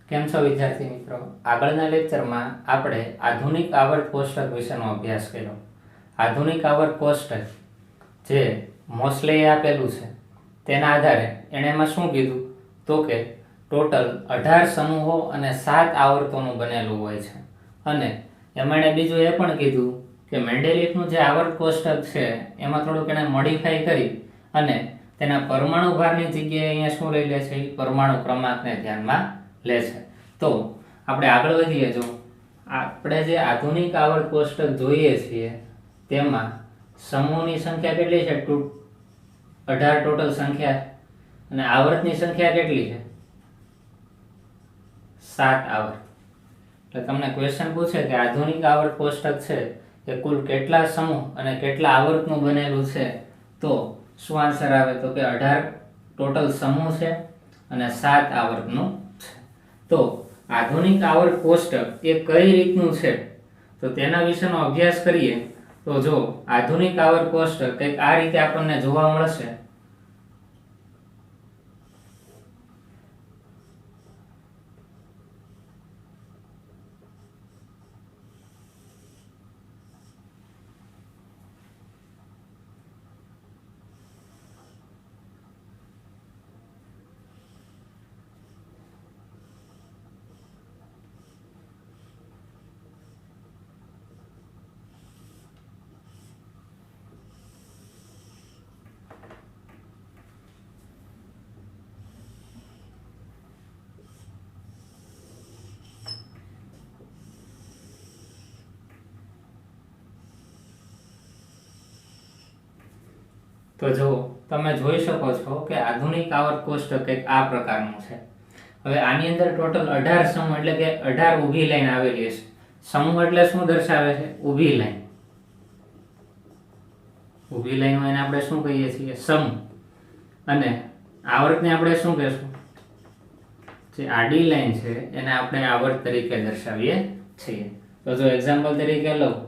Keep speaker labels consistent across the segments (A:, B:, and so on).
A: કેમ છો વિદ્યાર્થી મિત્રો? આગળના લેક્ચરમાં આપણે આધુનિક આવર્ત કોષ્ટક વિશેનો અભ્યાસ કર્યો. આધુનિક આવર્ત કોષ્ટક જે મોસ્લેએ આપેલું છે તેના આધારે એણે એમાં શું કીધું તો કે ટોટલ 18 સમૂહો અને 7 આવર્તોનું બનેલું હોય છે. અને એમાં એણે બીજું એ પણ કીધું કે મેન્ડેલિફનું જે આવર્ત કોષ્ટક છે એમાં થોડુંક એણે મોડિફાઈ કરી અને તેના પરમાણુ ભારની જગ્યાએ અહીંયા શું લઈ લે છે? પરમાણુ ક્રમાંકને ધ્યાનમાં લે છે. તો આપણે આગળ વધીએ. જો આપણે જે આધુનિક આવર્ત કોષ્ટક જોઈએ છીએ તેમાં સમૂહની સંખ્યા કેટલી છે? 18 ટોટલ સંખ્યા. અને આવર્તની સંખ્યા કેટલી છે? 7 આવર્ત. એટલે તમને ક્વેશ્ચન પૂછે કે આધુનિક આવર્ત કોષ્ટક છે એ કુલ કેટલા સમૂહ અને કેટલા આવર્તનું બનેલું છે, તો શું આન્સર આવે? તો કે 18 ટોટલ સમૂહ છે અને 7 આવર્તનું છે. તો આધુનિક આવર્ત કોષ્ટક એ કઈ રીતનું છે તો તેના વિશેનો અભ્યાસ કરીએ તો જો આધુનિક આવર્ત કોષ્ટક કંઈક આ રીતે આપણને જોવા મળશે. તો જો તમે જોઈ શકો છો કે આધુનિક આવર્ત કોષ્ટક કંઈક આ પ્રકારનું છે. હવે આની અંદર ટોટલ 18 સમૂહ એટલે કે 18 ઊભી લાઈન આવેલી છે. સમૂહ એટલે શું દર્શાવે છે? ઊભી લાઈન. ઊભી લાઈન હોય એને આપણે શું કહીએ છીએ? સમૂહ. અને આવર્તને આપણે શું કહેશું? જે આડી લાઈન છે એને આપણે આવર્ત તરીકે દર્શાવીએ છીએ. તો જો એક્ઝામ્પલ તરીકે લઉં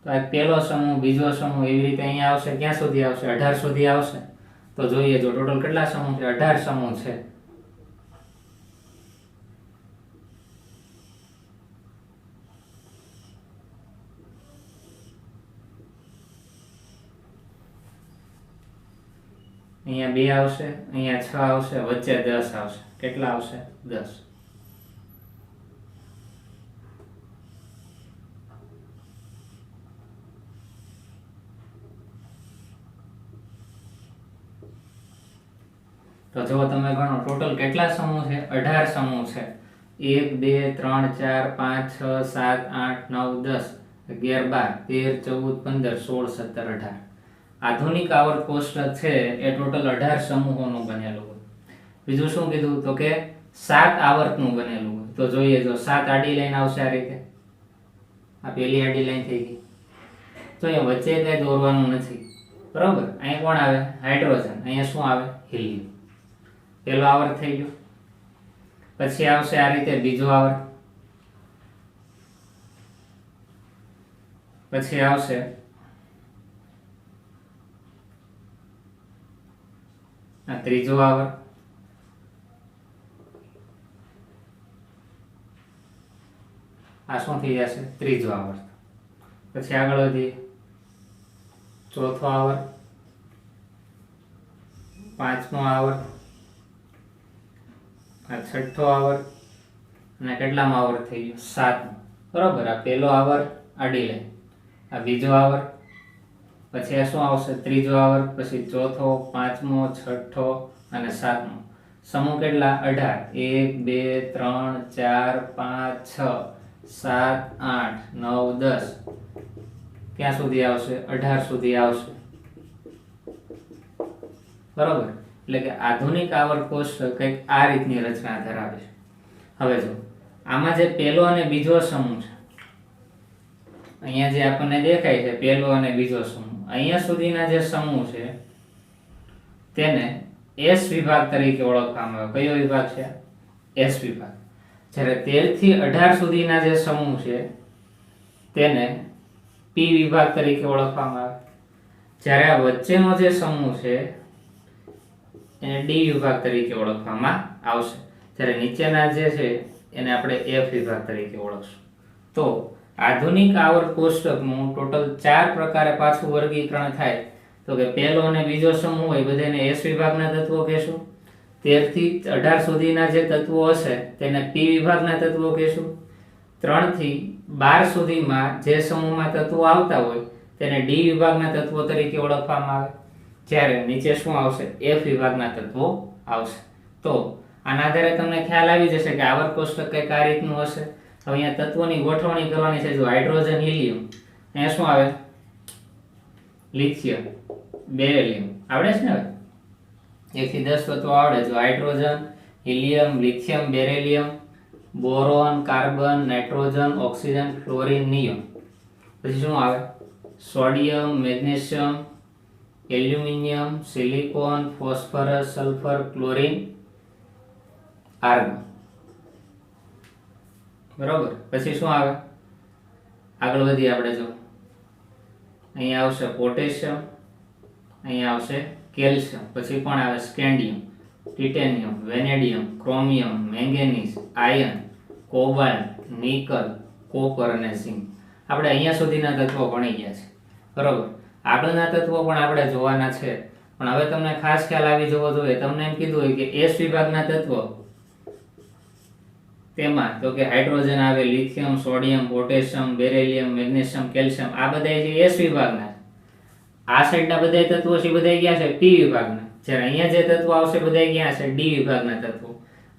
A: તો આ પહેલો સમૂહ, બીજો સમૂહ, એવી રીતે અહીંયા આવશે. ક્યાં સુધી આવશે? 18 સુધી આવશે. તો જોઈએ જો ટોટલ કેટલા સમૂહ છે? 18 સમૂહ છે. અહીંયા 2 આવશે, અહીંયા 6 આવશે, વચ્ચે 10 આવશે. કેટલા આવશે? 10. તો જો તમે ગણો ટોટલ કેટલા સમૂહ છે? 18 સમૂહ છે. 1 2 3 4 5 6 7 8 9 10 11 12 13 14 15 16 17 18. આધુનિક આવર્ત કોષ્ટક છે એ ટોટલ 18 સમૂહોનું બનેલું હોય. બીજું શું કીધું તો કે 7 આવર્તનું બનેલું હોય. તો જોઈએ જો 7 આડી લાઈન આવશે આ રીતે. આ પહેલી આડી લાઈન થઈ ગઈ. તો અહીંયા વચ્ચે કઈ દોરવાનું નથી, બરોબર? અહીંયા કોણ આવે? હાઇડ્રોજન. અહીંયા શું આવે? હિલિયમ. પહેલો આવર્ત થઈ ગયો. પછી આવશે આ રીતે બીજો આવર્ત. પછી આવશે આ ત્રીજો આવર્ત. આ શું થઈ જશે? ત્રીજો આવર્ત. પછી આગળ વધીએ. ચોથો આવર્ત, પાંચમો આવર્ત, આ છઠ્ઠો આવર્ત અને કેટલામો આવર્ત થઈ ગયો? 7મો. બરોબર. આ પહેલો આવર્ત આડી લાઈન, આ બીજો આવર્ત, પછી આ શું આવશે? ત્રીજો આવર્ત, પછી ચોથો, પાંચમો, છઠ્ઠો અને 7મો. સમૂહ કેટલા? 18. 1 2 3 4 5 6 7 8 9 10. ક્યાં સુધી આવશે? 18 સુધી આવશે. બરોબર. એટલે કે આધુનિક આવર્ત કોષ્ટક કંઈક આ રીતની રચના ધરાવે છે. હવે જો આમાં જે પહેલો અને બીજો સમૂહ છે, અહીંયા જે આપણને દેખાય છે પહેલો અને બીજો સમૂહ, અહીંયા સુધીના જે સમૂહ છે તેને S વિભાગ તરીકે ઓળખવામાં આવે. કયો વિભાગ છે? S વિભાગ. જ્યારે 13 થી 18 સુધીના જે સમૂહ છે તેને P વિભાગ તરીકે ઓળખવામાં આવે. જ્યારે આ વચ્ચેનો જે સમૂહ છે એને D વિભાગ તરીકે ઓળખવામાં આવશે. જ્યારે નીચેના જે છે એને આપણે એફ વિભાગ તરીકે ઓળખશું. તો આધુનિક આવર્ત કોષ્ટકનું ટોટલ 4 પ્રકારે પાછું વર્ગીકરણ થાય. તો કે પહેલો અને બીજો સમૂહ હોય બધાને એસ વિભાગના તત્વો કહેશું. 13 થી 18 સુધીના જે તત્વો હશે તેને પી વિભાગના તત્વો કહેશું. 3 થી 12 સુધીમાં જે સમૂહમાં તત્વો આવતા હોય તેને ડી વિભાગના તત્વો તરીકે ઓળખવામાં આવે. જ્યારે નીચે શું આવશે? એફ વિભાગના તત્વો આવશે. તો આના આધારે તમને ખ્યાલ આવી જશે કે આવર્ત કોષ્ટક કંઈક આ રીતનું હશે. હવે અહીંયા તત્વોની ગોઠવણી કરવાની છે. જો હાઇડ્રોજન, હિલિયમ, અહીંયા શું આવે? Lithium, beryllium. આવડે છે ને? હવે 1 થી 10 તત્વો આવડે. જો hydrogen, helium, lithium, beryllium, boron, carbon, nitrogen, oxygen, fluorine, neon. પછી શું આવે? Sodium, magnesium, aluminium, silicon, phosphorus, sulphur, chlorine, argon. બરોબર. પછી શું આવે? આગળ વધીએ આપણે. જો અહીંયા આવશે પોટેશિયમ, અહીંયા આવશે કેલ્શિયમ. પછી કોણ આવે? Scandium, titanium, vanadium, chromium, manganese, iron, cobalt, nickel, copper અને ઝિંક. આપણે અહીંયા સુધીના તત્વો ભણી ગયા છે. બરોબર. આગળના તત્વો પણ આપણે જોવાના છે, પણ હવે તમને ખાસ ખ્યાલ આવી જવો જોઈએ. તમને એમ કીધું હોય કે એસ વિભાગના તત્વો, તેમાં તો કે હાઇડ્રોજન આવે, lithium, sodium, potassium, beryllium, magnesium, calcium. આ બધા જે એસ વિભાગના, આ સાઈડના બધા તત્વો છે બધા ગયા છે પી વિભાગના. જ્યારે અહીંયા જે તત્વો આવશે બધા ગયા છે ડી વિભાગના તત્વો.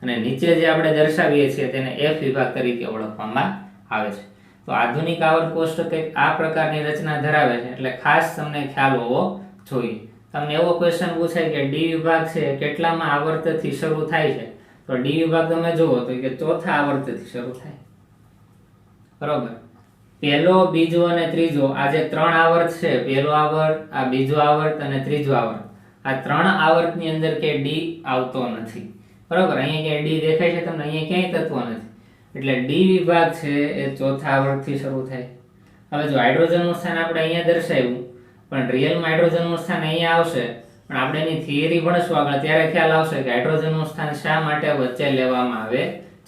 A: અને નીચે જે આપણે દર્શાવીએ છીએ તેને એફ વિભાગ તરીકે ઓળખવામાં આવે છે. તો આધુનિક આવર્ત કોષ્ટક કંઈક આ પ્રકારની રચના ધરાવે છે. એટલે ખાસ તમને ખ્યાલ હોવો જોઈએ. તમને એવો ક્વેશ્ચન પૂછાય કે ડી વિભાગ છે કેટલામાં આવર્તથી શરૂ થાય છે? તો ડી વિભાગ તમે જુઓ તો કે ચોથા આવર્તથી શરૂ થાય. બરોબર. પહેલો, બીજો અને ત્રીજો, આ જે 3 આવર્ત છે, પહેલો આવર્ત, આ બીજો આવર્ત અને ત્રીજો આવર્ત, આ 3 આવર્તની અંદર કે ડી આવતો નથી. બરોબર. અહીંયા ક્યાંય ડી દેખાય છે તમને? અહીંયા ક્યાંય તત્વ નથી. એટલે ડી વિભાગ છે એ ચોથા આવર્તથી શરૂ થાય. હવે જો હાઇડ્રોજનનું સ્થાન આપણે અહીંયા દર્શાવ્યું, પણ રિયલમાં હાઇડ્રોજનનું સ્થાન અહીંયા આવશે. પણ આપણે એની થિયરી ભણશું આગળ, ત્યારે ખ્યાલ આવશે કે હાઇડ્રોજનનું સ્થાન શા માટે વચ્ચે લેવામાં આવે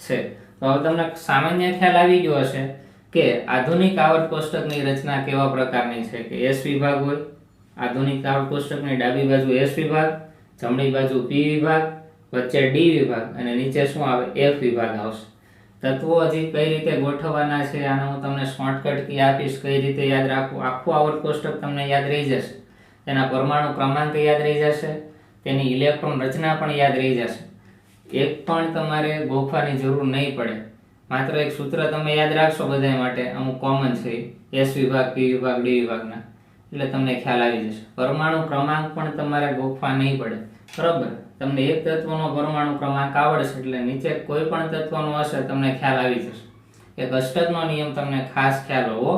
A: છે. તો હવે તમને સામાન્ય ખ્યાલ આવી ગયો હશે કે આધુનિક આવર્ત કોષ્ટકની રચના કેવા પ્રકારની છે. કે એસ વિભાગ હોય. આધુનિક આવર્ત કોષ્ટકની ડાબી બાજુ એસ વિભાગ, જમણી બાજુ પી વિભાગ, વચ્ચે ડી વિભાગ અને નીચે શું આવે? એફ વિભાગ આવશે. તત્વો હજી કઈ રીતે ગોઠવવાના છે આને હું તમને શોર્ટકટ કી આપીશ, કઈ રીતે યાદ રાખવું. આખું આવર્ત કોષ્ટક તમને યાદ રહી જશે. તેના પરમાણુ ક્રમાંક યાદ રહી જશે, તેની ઇલેક્ટ્રોન રચના પણ યાદ રહી જશે. એક પણ તમારે ગોખવાની જરૂર નહીં પડે. માત્ર એક સૂત્ર તમે યાદ રાખશો બધા માટે, અમુક કોમન છે એસ વિભાગ, પી વિભાગ, ડી વિભાગના, એટલે તમને ખ્યાલ આવી જશે. પરમાણુ ક્રમાંક પણ તમારે ગોખવા નહીં પડે. બરોબર. તમને એક તત્વનો પરમાણુ ક્રમાંક આવડશે એટલે નીચે કોઈ પણ તત્વનો હશે તમને ખ્યાલ આવી જશે. એક અષ્ટકનો નિયમ તમને ખાસ ખ્યાલ હોવો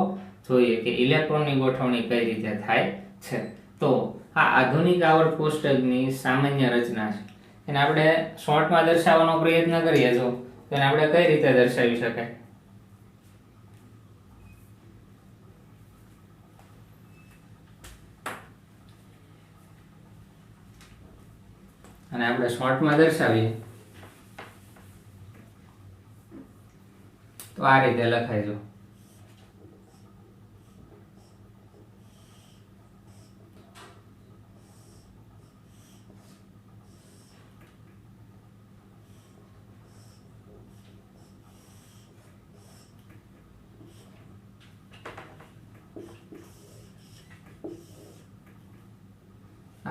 A: જોઈએ કે ઇલેક્ટ્રોનની ગોઠવણી કઈ રીતે થાય છે. તો આ આધુનિક આવર્ત કોષ્ટકની સામાન્ય રચના છે. એને આપણે શોર્ટમાં દર્શાવવાનો પ્રયત્ન કરીએ જો તો એને આપણે કઈ રીતે દર્શાવી શકાય? અને આપણે શોર્ટમાં દર્શાવીએ તો આ રીતે લખાય. જો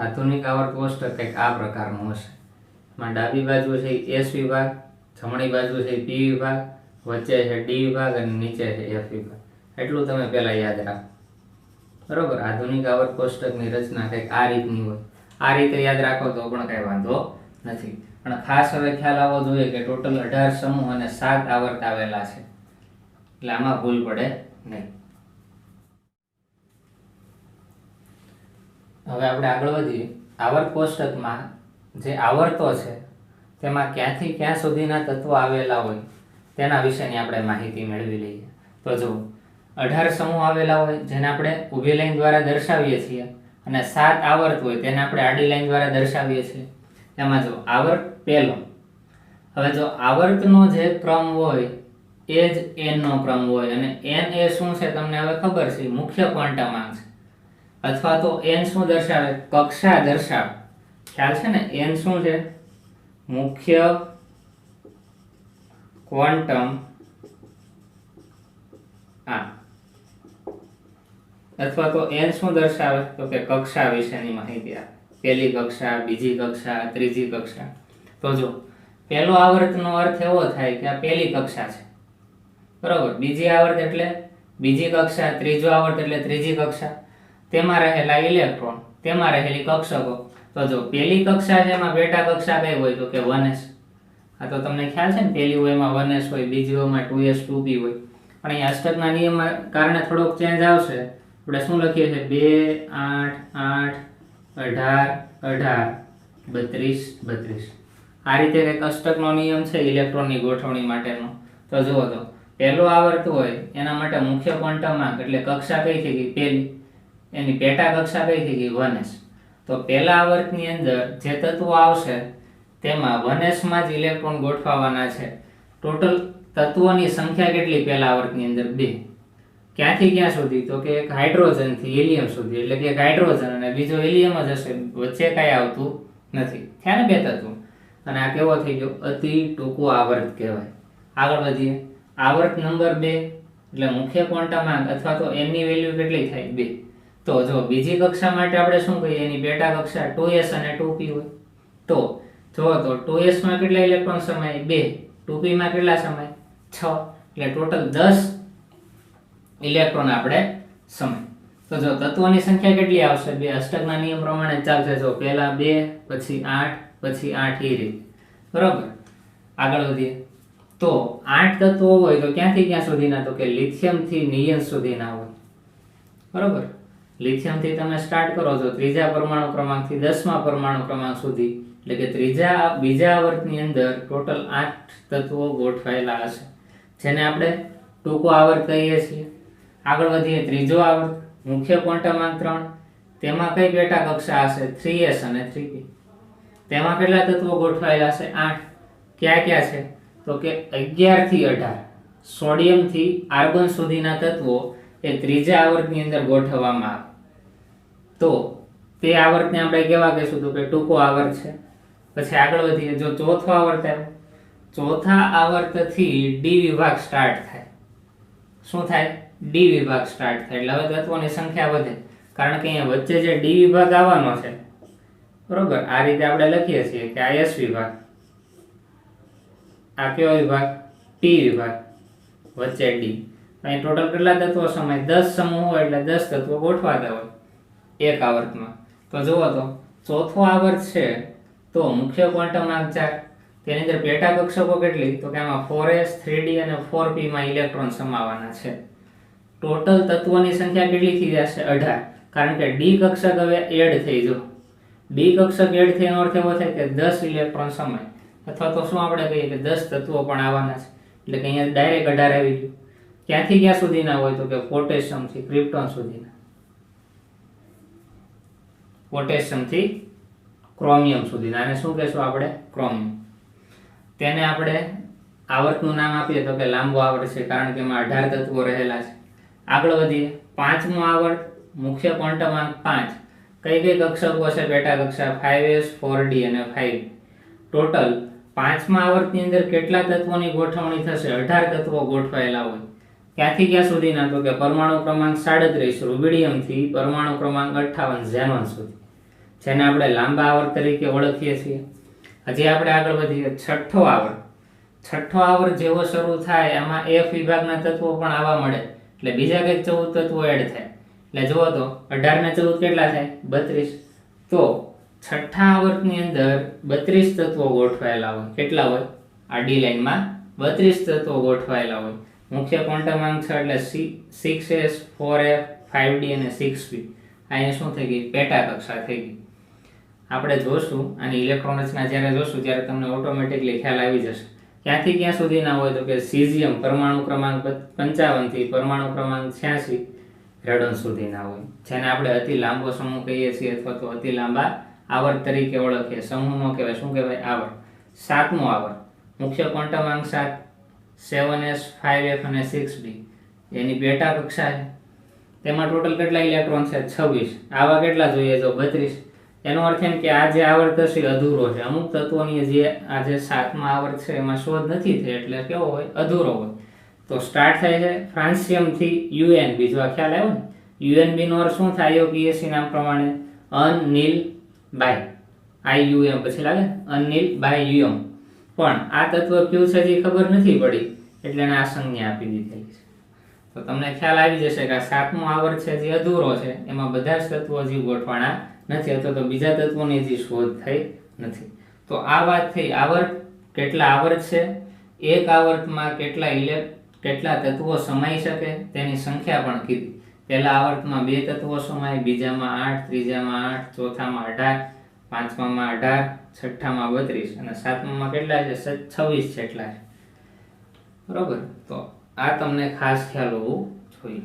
A: આધુનિક આવર્ત કોષ્ટક કંઈક આ પ્રકારનું હશે. એમાં ડાબી બાજુ છે એસ વિભાગ, જમણી બાજુ છે પી વિભાગ, વચ્ચે છે ડી વિભાગ અને નીચે છે એફ વિભાગ. એટલું તમે પહેલા યાદ રાખો. બરોબર. આધુનિક આવર્ત કોષ્ટકની રચના કંઈક આ રીતની હોય. આ રીતે યાદ રાખો તો પણ કઈ વાંધો નથી. પણ ખાસ હવે ખ્યાલ આવવો જોઈએ કે ટોટલ 18 સમૂહ અને 7 આવર્ત આવેલા છે. એટલે આમાં ભૂલ પડે નહીં. હવે આપણે આગળ વધીએ. આવર્ત કોષ્ટકમાં જે આવર્તો છે તેમાં ક્યાંથી ક્યાં સુધીના તત્વો આવેલા હોય તેના વિશેની આપણે માહિતી મેળવી લઈએ. તો જો 18 સમૂહ આવેલા હોય જેને આપણે ઊભી લાઈન દ્વારા દર્શાવીએ છીએ, અને 7 આવર્ત હોય તેને આપણે આડી લાઈન દ્વારા દર્શાવીએ છીએ. એમાં જો આવર્ત પહેલો, હવે જો આવર્તનો જે ક્રમ હોય એ જ n નો ક્રમ હોય અને n એ શું છે તમને હવે ખબર છે, મુખ્ય ક્વોન્ટમાંક છે, અથવા તો n શું દર્શાવે, કક્ષા દર્શાવે. ખ્યાલ છે ને, n શું છે, મુખ્ય ક્વોન્ટમ અથવા તો n શું દર્શાવે, તો કે કક્ષા વિશેની માહિતી આપે. પહેલી કક્ષા, બીજી કક્ષા, ત્રીજી કક્ષા. તો જો પહેલો આવર્તનો અર્થ એવો થાય કે આ પહેલી કક્ષા છે, બરોબર. બીજી આવર્ત એટલે બીજી કક્ષા, ત્રીજો આવર્ત એટલે ત્રીજી કક્ષા. તેમાં રહેલા ઇલેક્ટ્રોન, તેમાં રહેલી કક્ષકો. તો જો પહેલી કક્ષા છે એમાં પેટા કક્ષા કઈ હોય, તો કે 1s. આ તો તમને ખ્યાલ છે ને, પહેલી હોય એમાં 1s હોય, બીજી હોયમાં 2s 2p હોય. પણ અહીંયા અષ્ટકના નિયમના કારણે થોડોક ચેન્જ આવશે. આપણે શું લખીએ છીએ, 2 8 8 18 18 32 32. આ રીતે એક અષ્ટકનો નિયમ છે ઇલેક્ટ્રોનની ગોઠવણી માટેનો. તો જુઓ, તો પહેલો આવર્ત હોય એના માટે મુખ્ય ક્વોન્ટમાંક એટલે કક્ષા કઈ થઈ ગઈ, પહેલી. એની પેટા કક્ષા કઈ થઈ ગઈ, 1s. તો પહેલા આવર્તની અંદર જે તત્વો આવશે તેમાં 1s માં જ ઇલેક્ટ્રોન ગોઠવાના છે. ટોટલ તત્વોની સંખ્યા કેટલી પહેલા આવર્તની અંદર, 2. ક્યાંથી ક્યાં સુધી, તો કે એક હાઇડ્રોજન થી હિલિયમ સુધી, એટલે કે એક હાઇડ્રોજન અને બીજો હિલિયમ જ હશે, વચ્ચે કાંઈ આવતું નથી. થયા ને બે તત્વો. અને આ કેવો થઈ ગયો, અતિ ટૂંકો આવર્ત કહેવાય. આગળ વધીએ, આવર્ત નંબર 2 એટલે મુખ્ય ક્વોન્ટમાંક અથવા તો n ની વેલ્યુ કેટલી થાય, 2. તો જો બીજી કક્ષા માટે આપણે શું કહીએ, એની પેટા કક્ષા 2s અને 2p હોય. તો જો તો 2s માં કેટલા ઇલેક્ટ્રોન સમય, 2. 2p માં કેટલા સમય, 6. એટલે ટોટલ 10 ઇલેક્ટ્રોન આપણે સમય. તો જો તત્વોની સંખ્યા કેટલી આવશે, 2. અષ્ટકના નિયમ પ્રમાણે ચાલશે. જો પહેલા 2, પછી 8, પછી 8, એ રીતે, બરોબર. આગળ વધીએ, તો 8 તત્વો હોય તો ક્યાંથી ક્યાં સુધીના, તો કે લિથિયમ થી નિયન સુધીના હોય, બરોબર. લિથિયમ થી તમે સ્ટાર્ટ કરો છો ત્રીજા પરમાણુ ક્રમાંક થી 10મા પરમાણુ ક્રમાંક સુધી, એટલે કે બીજા આવર્તની અંદર ટોટલ 8 તત્વો ગોઠવાયેલા હશે, જેને આપણે ટૂંકો આવર્ત કહીએ છીએ. આગળ વધીએ, ત્રીજો આવર્ત મુખ્ય ક્વોન્ટમાંક 3. તેમાં કઈ પેટા કક્ષા હશે, 3s અને 3p. તેમાં કેટલા તત્વો ગોઠવાયેલા છે, 8. ક્યાં ક્યાં છે, તો કે 11 થી 18 સોડિયમ થી આર્ગોન સુધીના તત્વો એ ત્રીજા આવર્તની અંદર ગોઠવવામાં આવે. તો તે આવર્તને આપણે કેવા કહીશું, તો કે ટૂંકો આવર્ત છે. પછી આગળ વધીએ, જો ચોથો આવર્ત આવ્યો, ચોથા આવર્તથી ડી વિભાગ સ્ટાર્ટ થાય. શું થાય, ડી વિભાગ સ્ટાર્ટ થાય. એટલે હવે તત્વોની સંખ્યા વધે, કારણ કે અહીંયા વચ્ચે જે ડી વિભાગ આવવાનો છે, બરોબર. આ રીતે આપણે લખીએ છીએ કે આ એસ વિભાગ, આ કયો વિભાગ, ટી વિભાગ, વચ્ચે ડી. અહીં ટોટલ કેટલા તત્વો સમય, 10 સમૂહ હોય એટલે 10 તત્વો ગોઠવાતા હોય એક આવર્તમાં. તો જુઓ તો ચોથો આવર્ત છે તો મુખ્ય ક્વોન્ટમાંક 4. તેની અંદર પેટા કક્ષકો કેટલી, તો કે આમાં 4s 3d અને 4p માં ઇલેક્ટ્રોન સમાવવાના છે. ટોટલ તત્વોની સંખ્યા કેટલી થઈ જશે, 18. કારણ કે ડી કક્ષક હવે એડ થઈ જો, ડી કક્ષક એડ થવાનો અર્થ એવો થાય કે 10 ઇલેક્ટ્રોન સમય, અથવા તો શું આપણે કહીએ કે 10 તત્વો પણ આવવાના છે. એટલે કે અહીંયા ડાયરેક્ટ 18 આવી ગયું. ક્યાંથી ક્યાં સુધીના હોય, તો કે પોટેશિયમ થી ક્રિપ્ટોન સુધીના, પોટેશિયમ થી ક્રોમિયમ સુધીના. આને શું કહેશું આપણે, ક્રોમિયમ. તેને આપણે આવર્તનું નામ આપીએ તો કે લાંબો આવર્ત છે, કારણ કે એમાં 18 તત્વો રહેલા છે. આગળ વધીએ, પાંચમો આવર્ત મુખ્ય ક્વોન્ટમાંક 5. કઈ કઈ કક્ષકો છે પેટા કક્ષા, 5s 4d અને 5. ટોટલ પાંચમા આવર્તની અંદર કેટલા તત્વોની ગોઠવણી થશે, 18 તત્વો ગોઠવાયેલા હોય. ક્યાંથી ક્યાં સુધીના, તો કે પરમાણુ ક્રમાંક 37 રૂબિડિયમ થી પરમાણુ ક્રમાંક 58 ઝેનોન સુધી, જેને આપણે લાંબા આવર્ત તરીકે ઓળખીએ છીએ. હજી આપણે આગળ વધીએ, છઠ્ઠો આવર્ત. છઠ્ઠો આવર્ત જેવો શરૂ થાય એમાં એફ વિભાગના તત્વો પણ આવવા મળે, એટલે બીજા કંઈક 14 તત્વો એડ થાય. એટલે જુઓ તો 18 ને 14 કેટલા થાય, 32. તો છઠ્ઠા આવર્તની અંદર 32 તત્વો ગોઠવાયેલા હોય. કેટલા હોય, આ ડી લાઈનમાં 32 તત્વો ગોઠવાયેલા હોય. મુખ્ય ક્વોન્ટમાંક 6 એટલે 6s 4f 5d અને 6p. અહીંયા શું થઈ ગઈ, પેટા કક્ષા થઈ ગઈ. આપણે જોશું આની ઇલેક્ટ્રોન રચના જ્યારે જોશું ત્યારે તમને ઓટોમેટિકલી ખ્યાલ આવી જશે. ક્યાંથી ક્યાં સુધીના હોય, તો કે સીઝિયમ પરમાણુ ક્રમાંક 55 થી પરમાણુ ક્રમાંક 86 રેડોન સુધીના હોય, જેને આપણે અતિ લાંબો સમૂહ કહીએ છીએ, અથવા તો અતિ લાંબા આવર્ત તરીકે ઓળખીએ. સમૂહ નો કહેવાય, શું કહેવાય, આવર્ત. સાતમો આવર્ત મુખ્ય ક્વોન્ટમ 7, 7s, 5f અને 6d એની પેટા કક્ષા છે. તેમાં ટોટલ કેટલા ઇલેક્ટ્રોન છે? 26. આવા કેટલા જોઈએ? તો 32. એનો અર્થ એમ કે આ જે આવર્ત છે અધૂરો છે. અમુક તત્વોની જે આ જે 7મા આવર્ત છે એમાં શોધ નથી થઈ એટલે કેવો હોય? અધૂરો હોય. તો સ્ટાર્ટ થાય છે ફ્રાન્સિયમ થી UNB. જો આ ખ્યાલ આવ્યો ને, UNB નો અર્થ શું થાય? PSC નામ પ્રમાણે અનનીલ બાય IUM પછી લાગે અનનીલ બાય UM. પણ આ તત્વ કયું છે જે ખબર નથી પડી એટલે એને આ સંજ્ઞા આપી દીધેલી છે. તો તમને ખ્યાલ આવી જશે કે આ 7મો આવર્ત છે જે અધૂરો છે, એમાં બધા જ તત્વો હજી ગોઠવાના નથી અથવા તો બીજા તત્વોની હજી શોધ થઈ નથી. તો આ વાત થઈ આવર્ત. કેટલા આવર્ત છે? એક આવર્તમાં કેટલા તત્વો સમાઈ શકે તેની સંખ્યા પણ કીધી. પહેલા આવર્તમાં 2 તત્વો સમાય, બીજામાં 8, ત્રીજામાં 8, ચોથામાં 18, પાંચમામાં 18, છઠ્ઠામાં 32 અને સાતમામાં કેટલા છે? 26 જેટલા છે. બરોબર. તો આ તમને ખાસ ખ્યાલ હોવું જોઈએ.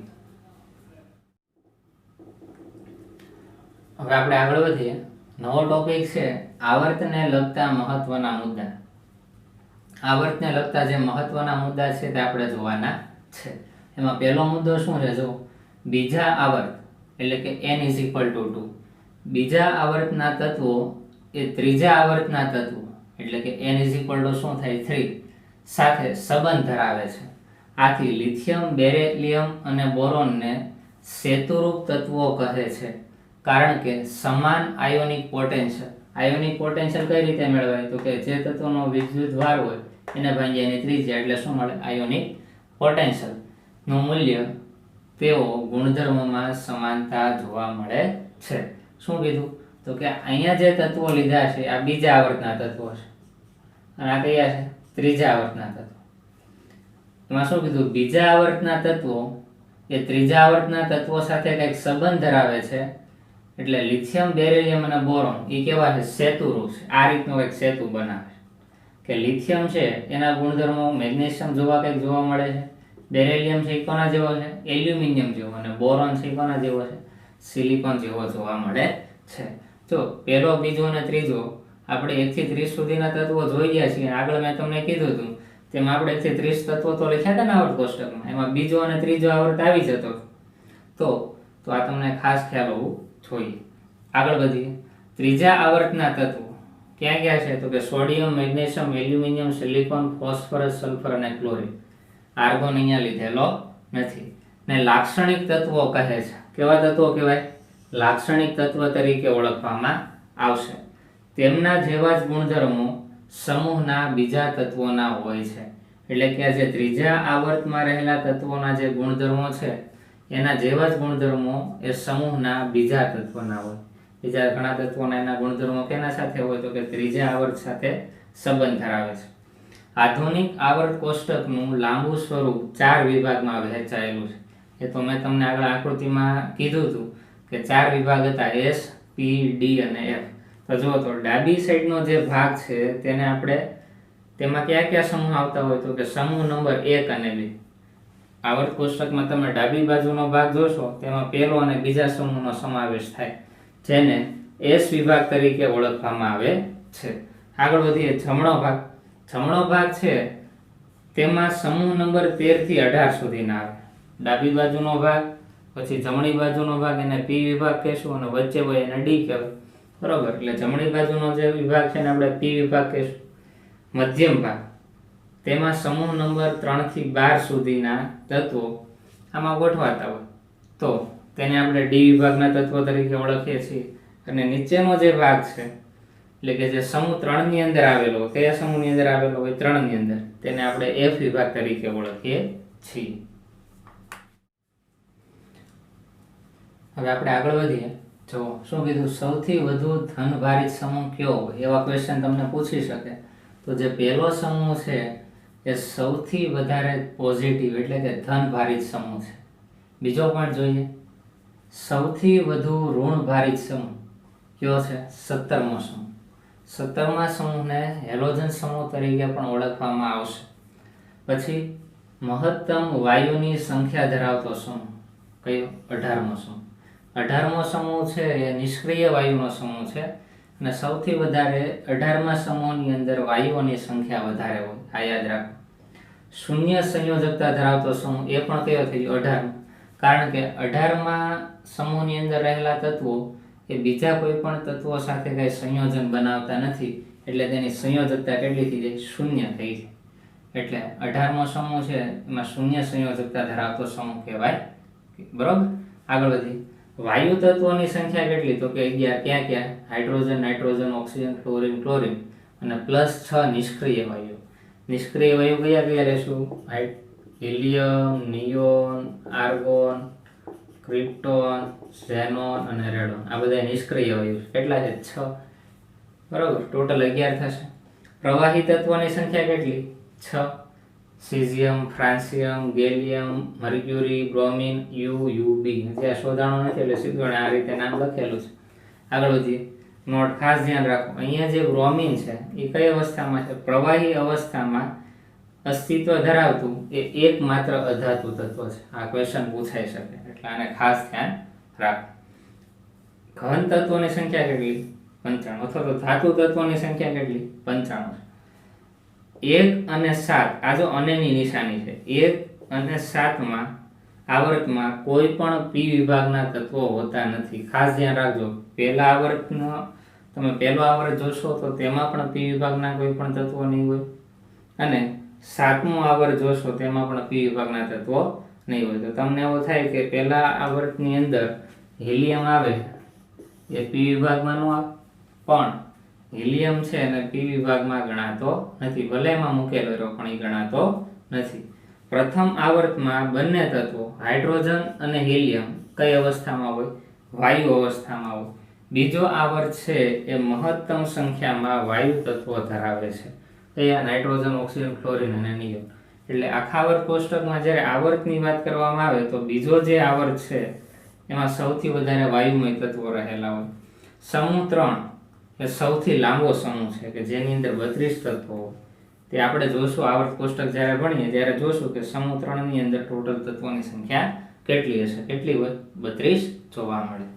A: હવે આપણે આગળ વધીએ. નવો ટોપિક છે આવર્તને લગતા મહત્વના મુદ્દા. આવર્તને લગતા જે મહત્વના મુદ્દા છે તે આપણે જોવાના છે. એમાં પહેલો મુદ્દો શું છે? જો બીજા આવર્ત એટલે કે n=2, બીજા આવર્તના તત્વો એ ત્રીજા આવર્તના તત્વો એટલે કે n= શું થાય? 3 સાથે સંબંધ ધરાવે છે. આથી લિથિયમ, બેરિલિયમ અને બોરોનને સેતુરૂપ તત્વો કહે છે, કારણ કે સમાન આયોનિક પોટેન્શિયલ. આયોનિક પોટેન્શિયલ કઈ રીતે મેળવાય? તો કે જે તત્વનો વિદ્યુતભાર હોય એને ભાંગ્યા એની ત્રિજ્યા એટલે શું મળે? આયોનિક પોટેન્શિયલ નું મૂલ્ય. તેઓ ગુણધર્મોમાં સમાનતા જોવા મળે છે. શું કીધું? તો કે અહીંયા જે તત્વો લીધા છે આ બીજા આવર્તના તત્વો છે અને આ કયા છે? ત્રીજા આવર્તના તત્વો. એમાં શું કીધું? બીજા આવર્તના તત્વો એ ત્રીજા આવર્તના તત્વો સાથે કંઈક સંબંધ ધરાવે છે. એટલે લિથિયમ, બેરિલિયમ અને બોરોન એ કેવા છે? સેતુરૂપ છે. આ રીતનો એક સેતુ બનાવે છે કે લિથિયમ છે એના ગુણધર્મો મેગ્નેશિયમ જોવા મળે છે. બેરિલિયમ છે એ કોના જેવો છે? એલ્યુમિનિયમ જેવો. અને બોરોન છે એ કોના જેવો છે? સિલિકોન જેવો જોવા મળે છે. જો પહેલો, બીજો અને ત્રીજો આપણે 1 થી 30 સુધીના તત્વો જોઈ ગયા છીએ. આગળ મેં તમને કીધું હતું તેમાં આપણે 1 થી 30 તત્વો તો લખ્યા હતા ને આવર્ત કોષ્ટકમાં. એમાં બીજો અને ત્રીજો આવર્ત આવી જતો. તો આ તમને ખાસ ખ્યાલ હોવું જોઈએ. આગળ વધીએ. ત્રીજા આવર્તના તત્વો ક્યાં ક્યાં છે? તો કે sodium, magnesium, aluminium, silicon, phosphorus, sulphur અને ક્લોરીન. આર્ગોન અહીંયા લીધેલો નથી. ને લાક્ષણિક તત્વો કહે છે. કેવા તત્વો કહેવાય? લાક્ષણિક તત્વ તરીકે ઓળખવામાં આવશે. તેમના જેવા જ ગુણધર્મો સમૂહના બીજા તત્વોના હોય છે. એટલે કે જે ત્રીજા આવર્તમાં રહેલા તત્વોના જે ગુણધર્મો છે એના જેવા જ ગુણધર્મો એ સમૂહના બીજા તત્વોના હોય. બીજા ઘણા તત્વોના એના ગુણધર્મો કેના સાથે હોય? તો કે ત્રીજા આવર્ત સાથે સંબંધ ધરાવે છે. આધુનિક આવર્ત કોષ્ટકનું લાંબુ સ્વરૂપ 4 વિભાગમાં વહેંચાયેલું છે. એ તો મેં તમને આગળ આકૃતિમાં કીધું હતું કે 4 વિભાગ હતા: S, P, D અને F. તો જુઓ તો ડાબી સાઈડનો જે ભાગ છે તેને આપણે તેમાં કયા કયા સમૂહ આવતા હોય? તો કે સમૂહ નંબર 1 અને 2. આવર્ત કોષ્ટકમાં તમે ડાબી બાજુનો ભાગ જોશો તેમાં પહેલો અને બીજા સમૂહનો સમાવેશ થાય, જેને S વિભાગ તરીકે ઓળખવામાં આવે છે. આગળ વધીએ. જમણો ભાગ. જમણો ભાગ છે તેમાં સમૂહ નંબર 13 થી 18 સુધીના આવે. ડાબી બાજુનો ભાગ, પછી જમણી બાજુનો ભાગ એને P વિભાગ કહેશું અને વચ્ચે હોય એને D કહેવાય. બરોબર. એટલે જમણી બાજુનો જે વિભાગ છે ને આપણે P વિભાગ કહેશું. મધ્યમ ભાગ તેમાં સમૂહ નંબર 3 થી 12 સુધીના તત્વો આમાં ગોઠવાતા હોય તો તેને આપણે D વિભાગના તત્વો તરીકે ઓળખીએ છીએ. અને નીચેનો જે ભાગ છે એટલે કે જે સમૂહ 3 ની અંદર આવેલો હોય, કયા સમૂહની અંદર આવેલો હોય? 3 ની અંદર, તેને આપણે F વિભાગ તરીકે ઓળખીએ છીએ. હવે આપણે આગળ વધીએ. જો શું કીધું? સૌથી વધુ ધનભારિત સમૂહ કયો હોય? એવા ક્વેશ્ચન તમને પૂછી શકે. તો જે પહેલો સમૂહ છે એ સૌથી વધારે પોઝિટિવ એટલે કે ધનભારિત સમૂહ છે. બીજો પોઈન્ટ જોઈએ. સૌથી વધુ ઋણભારિત સમૂહ કયો છે? 17મો સમૂહ. 17મા સમૂહને હેલોજન સમૂહ તરીકે પણ ઓળખવામાં આવશે. પછી મહત્તમ વાયુની સંખ્યા ધરાવતો સમૂહ કયો? 18મો સમૂહ. 18મો સમૂહ છે એ નિષ્ક્રિય વાયુનો સમૂહ છે. અને સૌથી વધારે 18મા સમૂહની અંદર વાયુઓની સંખ્યા વધારે હોય. આ યાદ રાખો. શૂન્ય સંયોજકતા ધરાવતો સમૂહ એ પણ કયો થઈ ગયો? 18. કારણ કે 18મા સમૂહની અંદર રહેલા તત્વો એ બીજા કોઈ પણ તત્વો સાથે કઈ સંયોજન બનાવતા નથી, એટલે તેની સંયોજકતા કેટલી થઈ જાય? શૂન્ય થઈ જાય. એટલે 18મો સમૂહ છે એમાં શૂન્ય સંયોજકતા ધરાવતો સમૂહ કહેવાય. બરોબર. આગળ વધી. વાયુ તત્વોની સંખ્યા કેટલી? તો કે 11. ક્યાં ક્યાં? Hydrogen, nitrogen, oxygen, chlorine, chlorine અને +6 નિષ્ક્રિય વાયુ. નિષ્ક્રિય વાયુ કયા કયા રહેશું? Helium, neon, argon, krypton, xenon અને રેડોન. આ બધા નિષ્ક્રિય વાયુ છે. કેટલા છે? 6. બરોબર. ટોટલ 11 થશે. પ્રવાહી તત્વોની સંખ્યા કેટલી? 6. Caesium, francium, gallium, mercury, bromine, UB. જ્યાં શોધાણું નથી એટલે સીધું આ રીતે નામ લખેલું છે. આગળ વધીએ. નોટ ખાસ ધ્યાન રાખો. અહીંયા જે બ્રોમિન છે એ કઈ અવસ્થામાં છે? પ્રવાહી અવસ્થામાં અસ્તિત્વ ધરાવતું એ એકમાત્ર અધાતુ તત્વ છે. આ ક્વેશ્ચન પૂછાઈ શકે એટલે આને ખાસ ધ્યાન રાખો. ઘન તત્વોની સંખ્યા કેટલી? 95. અથવા તો ધાતુ તત્વોની સંખ્યા કેટલી? 95. 1 અને 7. આ જો અનેની નિશાની છે. 1 અને 7માં આવર્તમાં કોઈ પણ પી વિભાગના તત્વો હોતા નથી. ખાસ ધ્યાન રાખજો. પહેલા આવર્તનો તમે પહેલો આવર્ત જોશો તો તેમાં પણ પી વિભાગના કોઈ પણ તત્વો નહીં હોય, અને 7મું આવર્ત જોશો તેમાં પણ પી વિભાગના તત્વો નહીં હોય. તો તમને એવું થાય કે પહેલા આવર્તની અંદર હિલિયમ આવે એ પી વિભાગમાં ન આવે, પણ હિલિયમ છે અને પી વિભાગમાં ગણાતો નથી. ભલે એમાં મૂકેલો રહ્યો પણ એ ગણાતો નથી. પ્રથમ આવર્તમાં બંને તત્વો હાઇડ્રોજન અને હિલિયમ કઈ અવસ્થામાં હોય? વાયુ અવસ્થામાં હોય. બીજો આવર્ત છે એ મહત્તમ સંખ્યામાં વાયુ તત્વો ધરાવે છે. કયા? નાઇટ્રોજન, ઓક્સિજન, ક્લોરીન અને નિયોન. એટલે આખા આવર્ત કોષ્ટકમાં જ્યારે આવર્તની વાત કરવામાં આવે તો બીજો જે આવર્ત છે એમાં સૌથી વધારે વાયુમય તત્વો રહેલા હોય. સમૂહ 3 એ સૌથી લાંબો સમૂહ છે કે જેની અંદર 32 તત્વો હોય. તે આપણે જોશું આવર્ત કોષ્ટક જ્યારે ભણીએ ત્યારે જોશું કે સમૂહ 3 ની અંદર ટોટલ તત્વોની સંખ્યા કેટલી હશે. કેટલી હોય? 32 જોવા મળે.